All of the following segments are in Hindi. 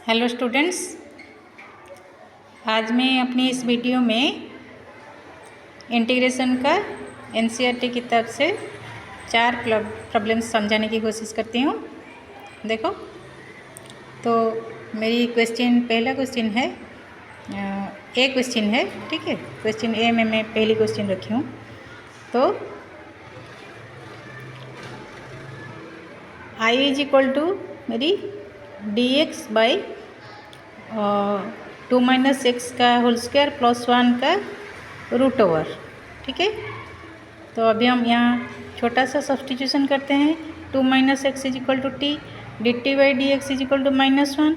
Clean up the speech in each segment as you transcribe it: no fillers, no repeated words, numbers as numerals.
हेलो स्टूडेंट्स, आज मैं अपनी इस वीडियो में इंटीग्रेशन का एनसीईआरटी की तरफ से 4 प्रॉब्लम्स समझाने की कोशिश करती हूँ। देखो, तो मेरी पहला क्वेश्चन है, ए क्वेश्चन है, ठीक है। क्वेश्चन ए में मैं पहली क्वेश्चन रखी हूँ। तो आई इज इक्वल टू मेरी D x by 2 minus x का होल स्क्वायर प्लस 1 का रूट ओवर, ठीक है। तो अभी हम यहाँ छोटा सा सब्सटीट्यूशन करते हैं। 2 minus x is equal to t, d T by D x is equal to -1।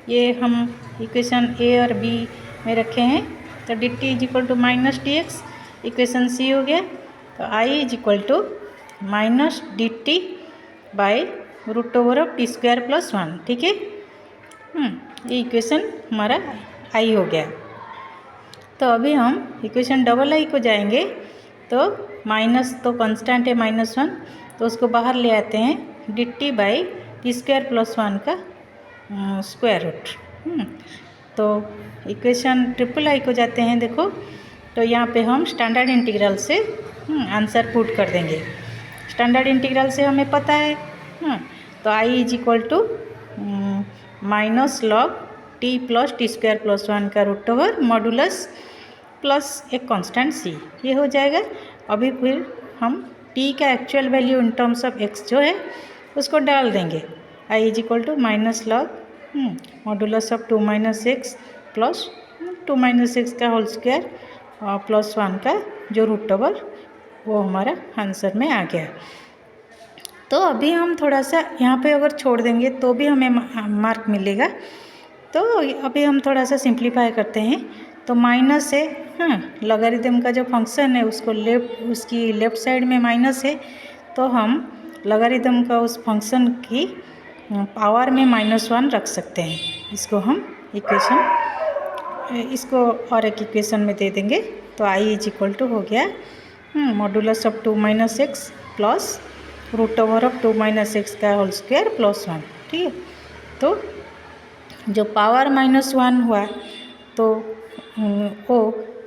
ये हम इक्वेशन ए और बी में रखे हैं। तो D T is equal to minus D x, equation C हो गया। तो I is equal to minus D T by root over of T square plus 1, ठीक है। ये इक्वेशन हमारा आई हो गया। तो अभी हम इक्वेशन डबल आई को जाएंगे। तो माइनस तो कांस्टेंट है -1, तो उसको बाहर ले आते हैं। D T by T square plus 1 का स्क्वायर रूट। तो इक्वेशन ट्रिपल आई को जाते हैं। देखो, तो यहाँ पे हम स्टैंडर्ड इंटीग्रल से आंसर पुट कर देंगे। स्टैंडर्ड इंटीग्रल से हमें पता है। तो I is equal to minus log T plus T square plus 1 का रूट ओवर मॉडुलस प्लस एक कांस्टेंट सी, ये हो जाएगा। अभी फिर हम टी का actual value in terms of X जो है उसको डाल देंगे। I is equal to minus log modulus of 2 minus x plus 2 minus x का होल स्क्वायर प्लस 1 का जो रूट ओवर, वो हमारा आंसर में आ गया। तो अभी हम थोड़ा सा यहाँ पे अगर छोड़ देंगे तो भी हमें मार्क मिलेगा। तो अभी हम थोड़ा सा सिंप्लीफाई करते हैं। तो माइनस है, लॉगरिथम का जो फंक्शन है उसकी लेफ़्ट साइड में माइनस है। तो हम लॉगरिथम का उस फंक्शन की पावर में -1 रख सकते हैं। इसको हम इसको और एक इक्वेशन में दे देंगे। तो आई इज इक्वल टू हो गया modulus of 2 minus x plus root over of 2 minus x का होल स्क्वायर प्लस 1, ठीक है। तो जो पावर -1 हुआ तो वो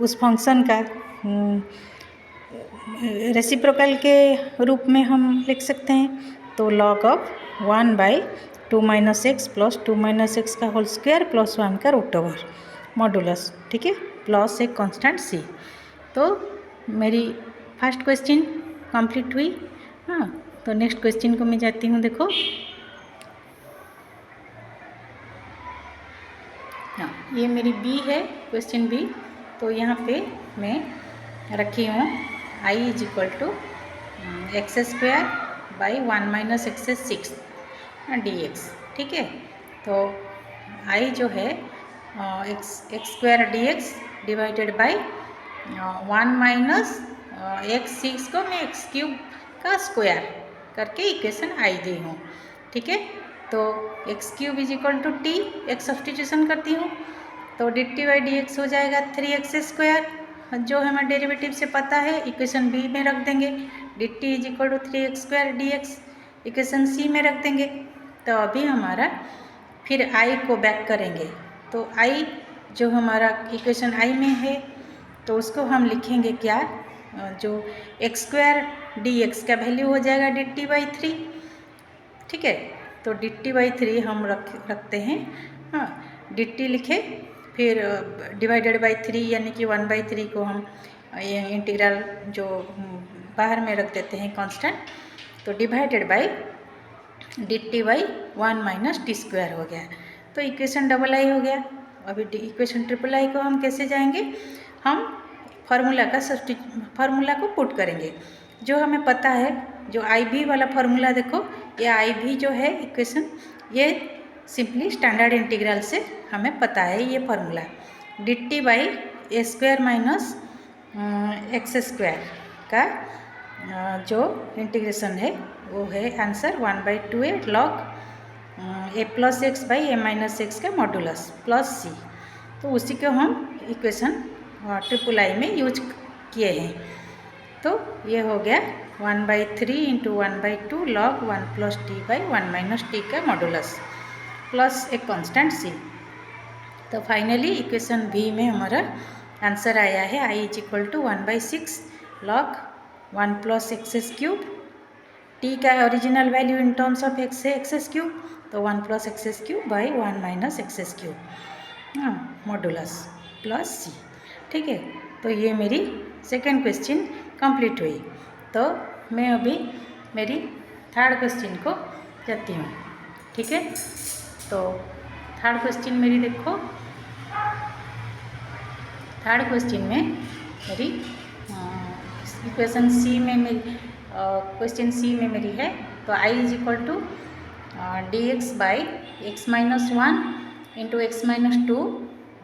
उस फंक्शन का रेसिप्रोकल के रूप में हम लिख सकते हैं। तो log of 1 by 2 minus x plus 2 minus x का होल स्क्वायर प्लस 1 का रूट ओवर मॉडुलस, ठीक है, प्लस एक कांस्टेंट सी। तो मेरी फर्स्ट क्वेश्चन कंप्लीट हुई। तो नेक्स्ट क्वेश्चन को मैं जाती हूँ। देखो, ये मेरी बी है, क्वेश्चन बी। तो यहाँ पे मैं रखी हूँ I is equal to X square by 1 minus X 6 D X, ठीक है। तो आई जो है X square D X divided by 1 minus X 6 को मैं एक्स क्यूब का स्क्वायर करके इक्वेशन आई दी हूँ, ठीक है। तो X cube is equal to T, एक सब्सटीट्यूशन करती हूँ। तो D T by D X हो जाएगा 3x स्क्वायर, जो हमें डेरिवेटिव से पता है इक्वेशन बी में रख देंगे। D T is equal to 3x square D x equation C में रख देंगे। तो अभी हमारा फिर आई को बैक करेंगे। तो आई जो हमारा इक्वेशन आई में है, तो उसको हम लिखेंगे क्या, जो एक्स स्क्वायर डी एक्स का वैल्यू हो जाएगा डी टी बाई 3, ठीक है। तो डी टी बाई 3 हम रखते हैं। डी टी लिखे, फिर डिवाइडेड बाई 3 यानी कि 1/3 को हम इंटीग्रल जो बाहर में रख देते हैं कांस्टेंट। तो divided by D T by 1 minus T square हो गया। तो इक्वेशन डबल आई हो गया। अभी इक्वेशन ट्रिपल आई को हम कैसे जाएंगे, हम फार्मूला को पुट करेंगे। जो हमें पता है, जो आई भी वाला फार्मूला, देखो ये आई भी जो है इक्वेशन, ये सिंपली स्टैंडर्ड इंटीग्रल से हमें पता है ये formula. D T by A square minus x square का जो इंटीग्रेशन है वो है answer 1/2 log A plus x by A minus x का मॉडुलस प्लस सी। तो उसी को हम इक्वेशन ट्रिपल आई में यूज किए हैं। तो ये हो गया 1/3 × 1/2 log 1 plus T by 1 minus T का मॉडुलस प्लस एक कांस्टेंट सी। तो फाइनली इक्वेशन बी में हमारा आंसर आया है I is equal to 1/6 log 1 plus X cube. T का original value in terms of X है एक्स क्यूब, तो 1 plus X cube by 1 minus X cube modulus plus C. ठीक है, तो ये मेरी सेकेंड क्वेश्चन कंप्लीट हुई। तो मैं अभी मेरी थर्ड क्वेश्चन को जाती हूँ। ठीक है, तो थर्ड क्वेश्चन मेरी देखो, थर्ड क्वेश्चन में मेरी इक्वेशन सी में मेरी क्वेश्चन सी में मेरी है, तो I is equal to D x by x minus 1 into X minus 2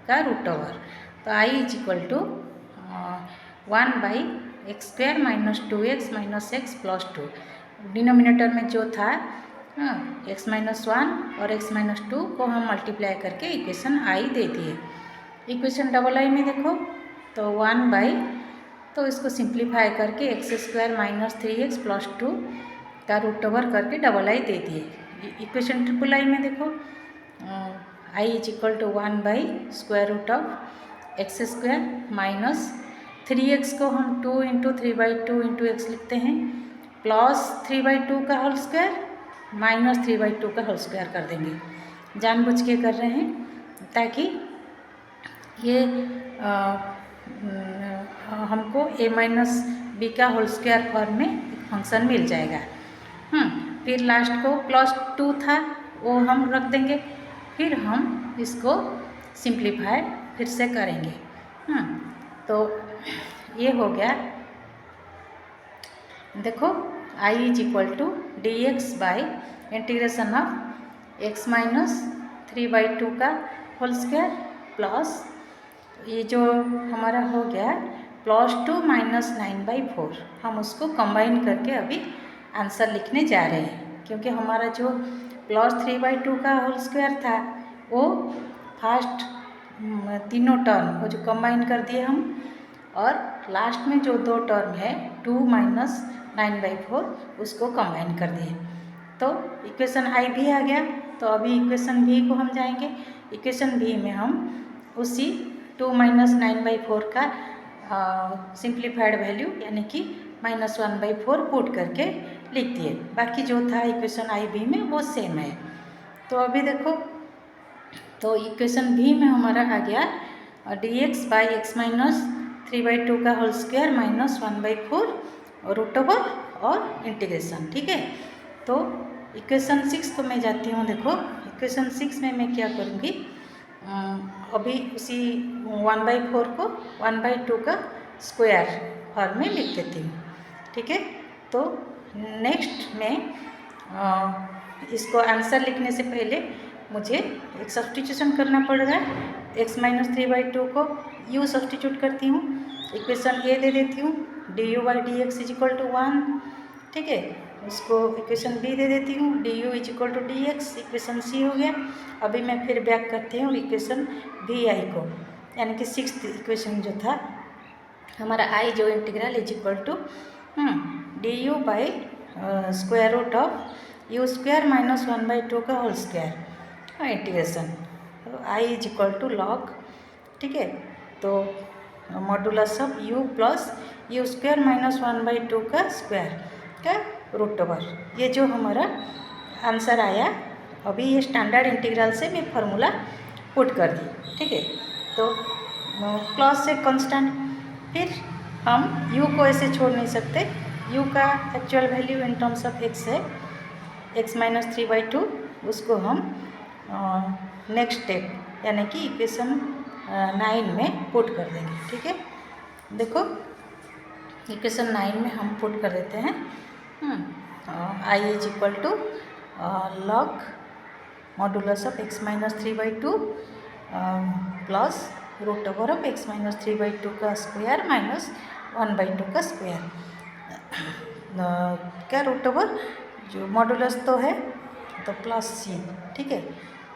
का रूट ओवर। तो I is equal to 1 by X square minus 2x minus x plus 2। Denominator में जो था एक्स माइनस 1 और एक्स माइनस 2 को हम मल्टीप्लाई करके इक्वेशन आई दे दिए। इक्वेशन डबल आई में देखो, तो 1 बाई, तो इसको सिंप्लीफाई करके x square minus 3x plus 2 का रूट ओवर करके डबल आई दे दिए। इक्वेशन ट्रिपल आई में देखो, I is equal to 1 by square root of X square minus 3x को हम 2 इंटू 3/2 इंटू एक्स लिखते हैं, प्लस 3/2 का होल स्क्वायर माइनस 3/2 का होल स्क्वायर कर देंगे। जानबूझ के कर रहे हैं ताकि ये हमको a माइनस बी का होल स्क्वायर फॉर्म में फंक्शन मिल जाएगा। फिर लास्ट को प्लस 2 था वो हम रख देंगे, फिर हम इसको सिंप्लीफाई फिर से करेंगे। तो ये हो गया। देखो I is equal to D x by integration of X minus 3/2 का होल स्क्वायर प्लस ये जो हमारा हो गया प्लस 2 माइनस 9/4। हम उसको कंबाइन करके अभी आंसर लिखने जा रहे हैं, क्योंकि हमारा जो प्लस 3/2 का होल स्क्वायर था वो फर्स्ट तीनों टर्म वो जो कंबाइन कर दिए हम, और लास्ट में जो दो टर्म है 2 माइनस 9/4 उसको कंबाइन कर दिए। तो इक्वेशन आई भी आ गया। तो अभी इक्वेशन बी को हम जाएंगे। इक्वेशन बी में हम उसी 2 माइनस 9/4 का सिंप्लीफाइड वैल्यू यानी कि -1/4 पुट करके लिख दिए। बाकी जो था इक्वेशन आई बी में वो सेम है। तो अभी देखो, तो इक्वेशन बी में हमारा आ गया d x by x minus 3/2 का whole square minus 1/4 root over और इंटीग्रेशन। ठीक है, तो इक्वेशन 6 को मैं जाती हूँ। देखो इक्वेशन 6 में मैं क्या करूँगी, अभी उसी 1/4 को 1/2 का स्क्वायर फॉर्म में लिख देती हूँ। ठीक है, तो नेक्स्ट में इसको आंसर लिखने से पहले मुझे एक सब्सटीट्यूशन करना पड़ेगा। x माइनस 3/2 को u सब्सटीट्यूट करती हूँ, इक्वेशन ए दे देती हूँ d u by D x is equal to 1। ठीक है, इसको इक्वेशन बी दे देती हूँ d u is equal to D x, equation C हो गया। अभी मैं फिर बैक करती हूँ इक्वेशन बी आई को, यानी कि 6th इक्वेशन जो था हमारा आई जो integral is equal to d u by square root of u square minus 1/2 का whole square integration I is equal to log. ठीक है, तो modulus of u plus u square minus 1/2 का स्क्वायर का रूट ओवर। ये जो हमारा आंसर आया, अभी ये स्टैंडर्ड इंटीग्रल से मैं फार्मूला पुट कर दी। ठीक है, तो प्लस से कांस्टेंट, फिर हम u को ऐसे छोड़ नहीं सकते। u का actual value in terms of x है x माइनस 3/2, उसको हम नेक्स्ट स्टेप यानी कि इक्वेशन 9 में पुट कर देंगे। ठीक है, देखो इक्वेशन 9 में हम पुट कर देते हैं I is equal to log modulus of x minus 3/2 plus root over of x minus 3/2 का स्क्वायर माइनस 1/2 का स्क्वायर क्या रूट ओवर जो मॉडुलस तो है तो प्लस सी। ठीक है,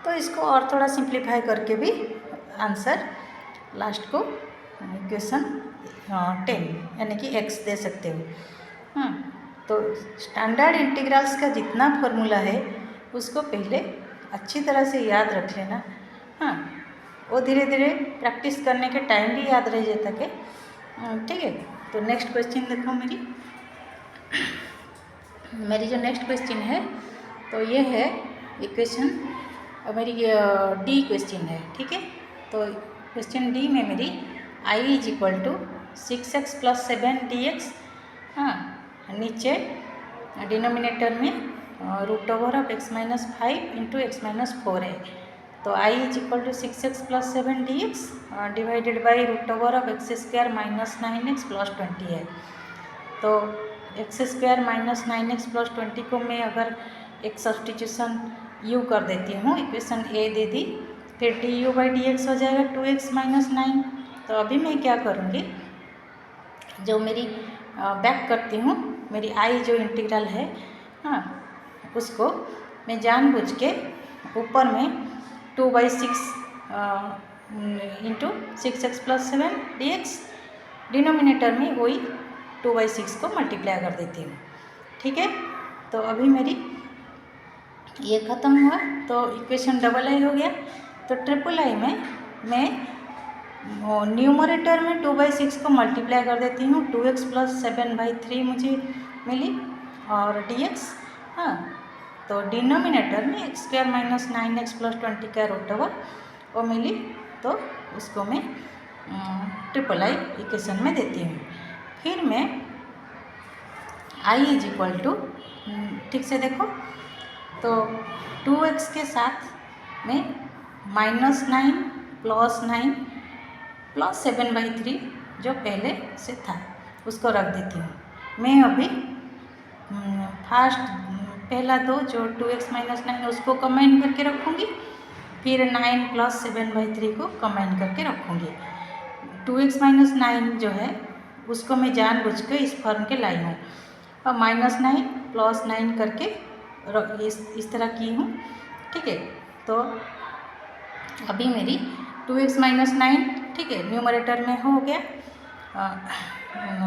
तो इसको और थोड़ा सिंप्लीफाई करके भी आंसर लास्ट को इक्वेशन 10 यानी कि x दे सकते हो। तो स्टैंडर्ड इंटीग्रल्स का जितना फॉर्मूला है उसको पहले अच्छी तरह से याद रख लेना। हाँ, वो धीरे धीरे प्रैक्टिस करने के टाइम भी याद रह जाता के। ठीक है, तो नेक्स्ट क्वेश्चन देखो मेरी जो नेक्स्ट क्वेश्चन है तो ये है इक्वेशन मेरी डी क्वेश्चन है। ठीक है, तो क्वेश्चन डी में मेरी I is equal to 6x + 7 dx। हाँ, नीचे डिनोमिनेटर में √(x - 5) × x - 4 है। तो I is equal to 6x + 7 dx divided by √(x² - 9x + 20 है। तो x² - 9x + 20 को मैं अगर एक सब्सटीट्यूशन u कर देती हूँ, इक्वेशन ए दे दी, फिर du/dx हो जाएगा 2x - 9। तो अभी मैं क्या करूँगी, जो मेरी बैक करती हूँ, मेरी आई जो इंटीग्रल है, हाँ, उसको मैं जानबूझ के ऊपर में 2/6 × 6x + 7 dx, डिनोमिनेटर में वही 2/6 को मल्टीप्लाई कर देती हूँ। ठीक है, तो अभी मेरी ये ख़त्म हुआ, तो इक्वेशन डबल आई हो गया। तो ट्रिपल आई में मैं न्यूमरेटर में 2/6 को मल्टीप्लाई कर देती हूँ, 2x + 7/3 मुझे मिली और dx। हाँ, तो डिनोमिनेटर में x² - 9x + 20 का √, वो मिली, तो उसको मैं ट्रिपल आई इक्वेशन में देती हूँ। फिर मैं I इज इक्वल टू, ठीक से देखो, तो 2x के साथ में -9 + 9 + 7/3 जो पहले से था उसको रख देती हूँ। मैं अभी पहला दो जो 2x - 9 उसको कंबाइन करके रखूँगी, फिर 9 + 7/3 को कंबाइन करके रखूँगी। 2x - 9 जो है उसको मैं जानबूझ के इस फॉर्म के लाई हूँ और -9 + 9 करके इस तरह की हूँ। ठीक है, तो अभी मेरी 2x - 9, ठीक है, न्यूमरेटर में हो गया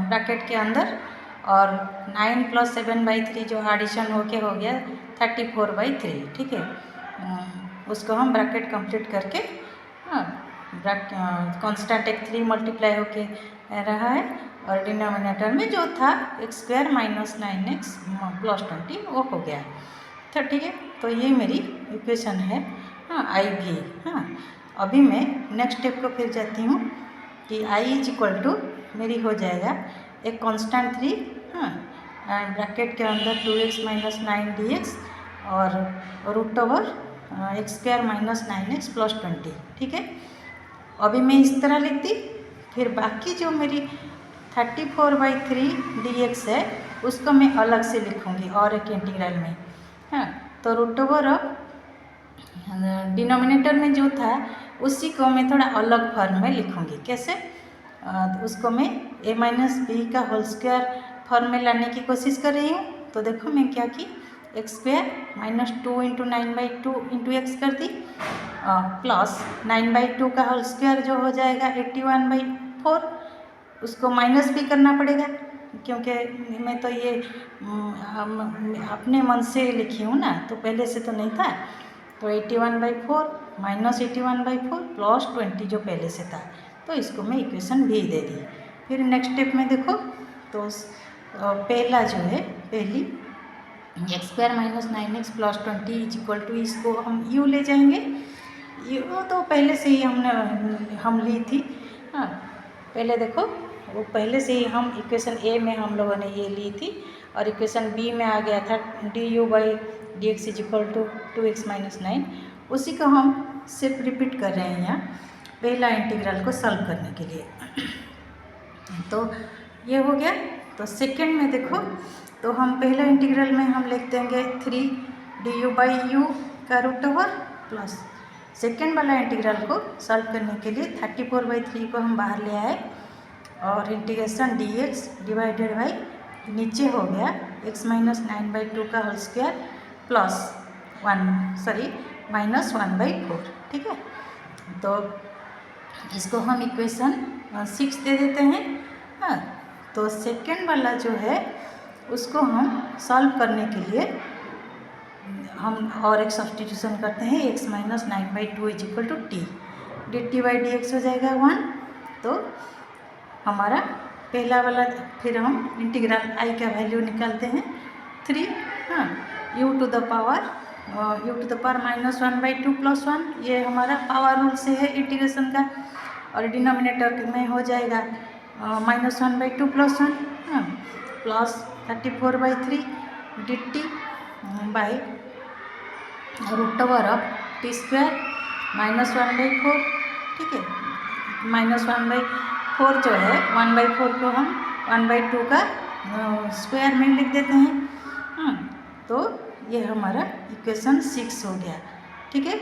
ब्रैकेट के अंदर, और 9 + 7/3 जो एडिशन होके हो गया 34/3। ठीक है, उसको हम ब्रैकेट कंप्लीट करके, हाँ, कॉन्स्टेंट एक 3 मल्टीप्लाई होके रहा है, और डिनोमिनेटर में जो था x² - 9x + 20 वो हो गया। तो ठीक है, तो ये मेरी इक्वेशन है, हाँ, I भी। हाँ, अभी मैं नेक्स्ट स्टेप को फिर जाती हूँ कि I इज इक्वल टू मेरी हो जाएगा एक कांस्टेंट 3, हाँ, ब्रैकेट के अंदर 2x - 9 dx और √x² - 9x + 20। ठीक है, अभी मैं इस तरह लिखती, फिर बाकी जो मेरी 34/3 dx है उसको मैं अलग से लिखूँगी और एक इंटीग्रल में। हाँ, तो √, डिनोमिनेटर में जो था उसी को मैं थोड़ा अलग फॉर्म में लिखूँगी। कैसे? उसको मैं a - b का होल स्क्वायर फॉर्म में लाने की कोशिश कर रही हूँ। तो देखो मैं क्या की, x² - 2 × 9/2 × x कर दी, प्लस 9/2 का होल स्क्वायर जो हो जाएगा 81/4, उसको माइनस भी करना पड़ेगा क्योंकि मैं तो ये अपने मन से लिखी हूँ ना, तो पहले से तो नहीं था। तो 81/4 - 81/4 + 20 जो पहले से था, तो इसको मैं इक्वेशन भी दे दी। फिर नेक्स्ट स्टेप में देखो, तो पहला जो है, पहली x² - 9x + 20 = इसको हम u ले जाएंगे। u तो पहले से ही हम ली थी। हाँ, पहले देखो, वो पहले से ही हम इक्वेशन ए में हम लोगों ने ये ली थी, और इक्वेशन बी में आ गया था du/dx = 2x - 9। उसी को हम सिर्फ रिपीट कर रहे हैं यहाँ पहला इंटीग्रल को सॉल्व करने के लिए। तो ये हो गया। तो सेकंड में देखो, तो हम पहला इंटीग्रल में हम लिख देंगे 3 du/u का √, प्लस सेकेंड वाला इंटीग्रल को सॉल्व करने के लिए 34/3 को हम बाहर ले आए, और इंटीग्रेशन dx डिवाइडेड बाई नीचे हो गया x - 9/2 का होल स्क्वायर प्लस -1/4। ठीक है, तो इसको हम इक्वेशन 6 दे देते हैं। हाँ, तो सेकेंड वाला जो है उसको हम सॉल्व करने के लिए हम और एक सब्सटीट्यूशन करते हैं, x minus 9/2 is equal to टी, dt/dx हो जाएगा 1। तो हमारा पहला वाला, फिर हम इंटीग्रल i का वैल्यू निकालते हैं 3, हाँ, u टू द पावर -1/2 + 1, ये हमारा पावर रूल से है इंटीग्रेशन का, और डिनोमिनेटर में हो जाएगा -1/2 + 1, हाँ, प्लस 34/3 dt बाई √t² -1/4, ठीक है। -1/4 जो है, 1/4 को हम 1/2 का स्क्वायर में लिख देते हैं, तो ये हमारा इक्वेशन 6 हो गया, ठीक है।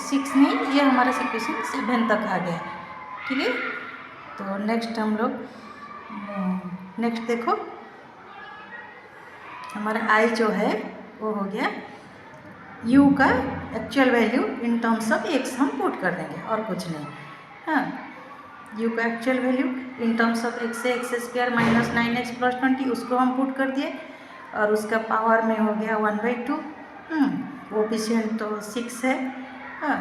6 नहीं, ये हमारा इक्वेशन 7 तक आ गया, ठीक है। तो नेक्स्ट हम लोग नेक्स्ट देखो, हमारा i जो है वो हो गया, u का actual value in terms of x हम पुट कर देंगे और कुछ नहीं, हाँ। u का actual value in terms of x है x² - 9x + 20, उसको हम पुट कर दिए, और उसका पावर में हो गया 1/2, कोएफिशिएंट तो 6 है, हाँ,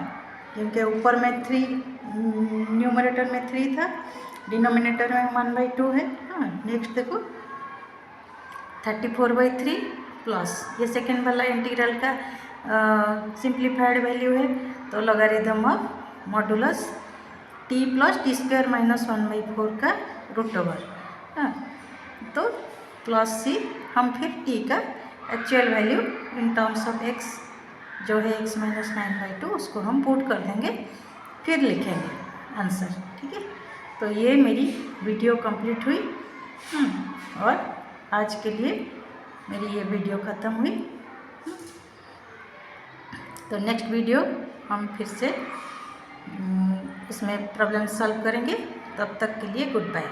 क्योंकि ऊपर में 3, न्यूमरेटर में 3 था, डिनोमिनेटर में 1/2 है, हाँ। नेक्स्ट देखो 34/3 प्लस ये सेकेंड वाला इंटीग्रल का सिंप्लीफाइड वैल्यू है, तो logarithm of modulus t + t² - 1/4 का √, हाँ। तो प्लस c, हम फिर t का actual value in terms of x जो है x - 9/2, उसको हम पुट कर देंगे, फिर लिखेंगे आंसर, ठीक है। तो ये मेरी वीडियो कंप्लीट हुई, और आज के लिए मेरी ये वीडियो ख़त्म हुई। तो नेक्स्ट वीडियो हम फिर से इसमें प्रॉब्लम सॉल्व करेंगे, तब तक के लिए गुड बाय।